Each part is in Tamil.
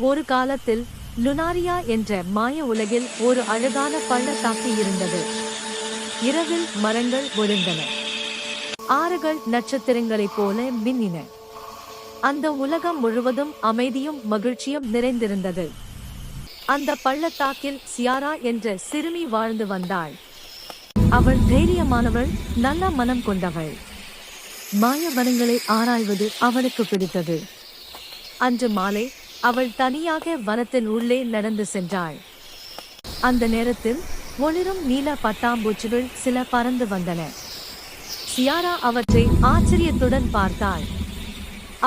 ஒரு காலத்தில் லுனாரியா என்ற மாய உலகில் ஒரு அழகான பள்ளத்தாக்கு இருந்தது. இரவில் மரங்கள் ஒளிர்ந்தன. ஆறுகள் நட்சத்திரங்களைப் போல மின்னின. அந்த உலகம் முழுவதும் அமைதியும் மகிழ்ச்சியும் நிறைந்திருந்தது. அந்த பள்ளத்தாக்கில் சியாரா என்ற சிறுமி வாழ்ந்து வந்தாள். அவள் தைரியமானவள், நல்ல மனம் கொண்டவள். மாய வனங்களை ஆராய்வது அவளுக்கு பிடித்தது. அன்று மாலை அவள் தனியாக வனத்தின் உள்ளே நடந்து சென்றாள். அந்த நேரத்தில் ஒளிரும் நீல பட்டாம்பூச்சிகள் சில பறந்து வந்தன. சியாரா அவற்றை ஆச்சரியத்துடன் பார்த்தாள்.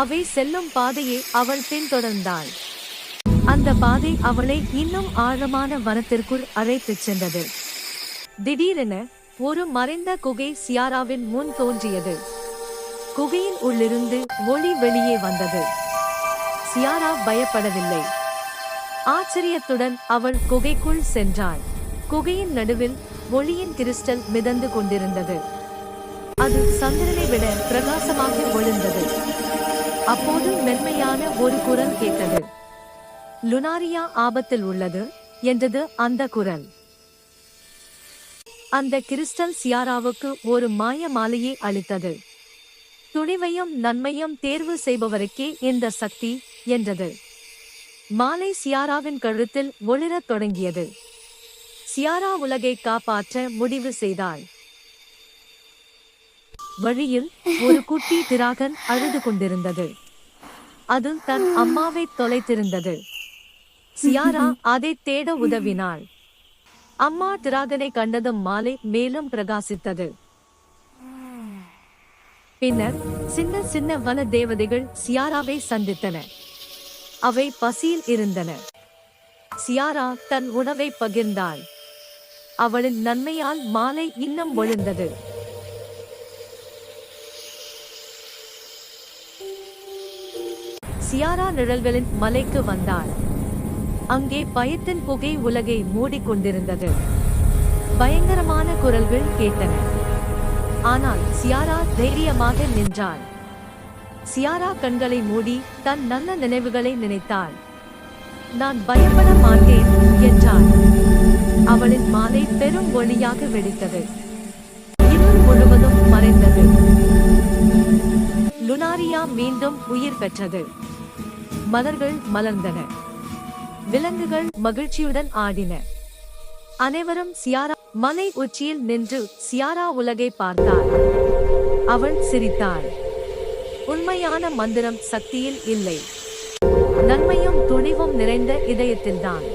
அவை செல்லும் பாதையை அவள் பின்தொடர்ந்தாள். அந்த பாதை அவளை இன்னும் ஆழமான வனத்திற்குள் அழைத்துச் சென்றது. திடீரென ஒரு மறைந்த குகை சியாராவின் முன் தோன்றியது. குகையின் உள்ளிருந்து ஒளி வெளியே வந்தது. சியாரா பயப்படவில்லை. ஆச்சரியத்துடன் அவள் குகைக்குள் சென்றாள். குகையின் நடுவில் ஒளியின் கிறிஸ்டல் மிதந்து கொண்டிருந்தது. அது சந்திரனை விட பிரகாசமாக ஒளிர்ந்தது. அப்போது மென்மையான ஒரு குரல் கேட்டது. லுனாரியா ஆபத்தில் உள்ளது என்றது அந்த குரல். அந்த கிறிஸ்டல் சியாராவுக்கு ஒரு மாய மாலையை அளித்தது. துணிவையும் நன்மையும் தேர்வு செய்பவருக்கே இந்த சக்தி என்றது. மாலை சியாராவின் கழுத்தில் ஒளிரத் தொடங்கியது. சியாரா உலகை காப்பாற்ற முடிவு செய்தாள். வழியில் ஒரு குட்டி டிராகன் அழுது கொண்டிருந்தது. அது தன் அம்மாவை தொலைத்திருந்தது. சியாரா அதை தேட உதவினாள். அம்மா டிராகனை கண்டதும் மாலை மேலும் பிரகாசித்தது. பின்னர் சின்ன சின்ன வன தேவதைகள் சியாராவை சந்தித்தன. அவை பசியில் இருந்தன. சியாரா தன் உணவை பகிர்ந்தாள். அவளின் நன்மையால் மாலை இன்னும் ஒளிர்ந்தது. சியாரா நிழல்களின் மலைக்கு வந்தாள். அங்கே பயத்தின் புகை உலகை மூடிக்கொண்டிருந்தது. பயங்கரமான குரல்கள் கேட்டன. ஆனால் சியாரா தைரியமாக நின்றாள். சியாரா கண்களை மூடி தன் நல்ல நினைவுகளை நினைத்தாள். நான் பயப்பட மாட்டேன் என்றாள். அவளின் மாலை பெரும் ஒளியாக வெடித்தது. இருள் முழுவதும் மறைந்தது. லுனாரியா மீண்டும் உயிர் பெற்றது. மலர்கள் மலர்ந்தன. விலங்குகள் மகிழ்ச்சியுடன் ஆடின. அனைவரும் சியாரா மலை உச்சியில் நின்று சியாரா உலகை பார்த்தாள். அவள் சிரித்தாள். உண்மையான மந்திரம் சக்தியில் இல்லை, நன்மையும் துணிவும் நிறைந்த இதயத்தில்தான்.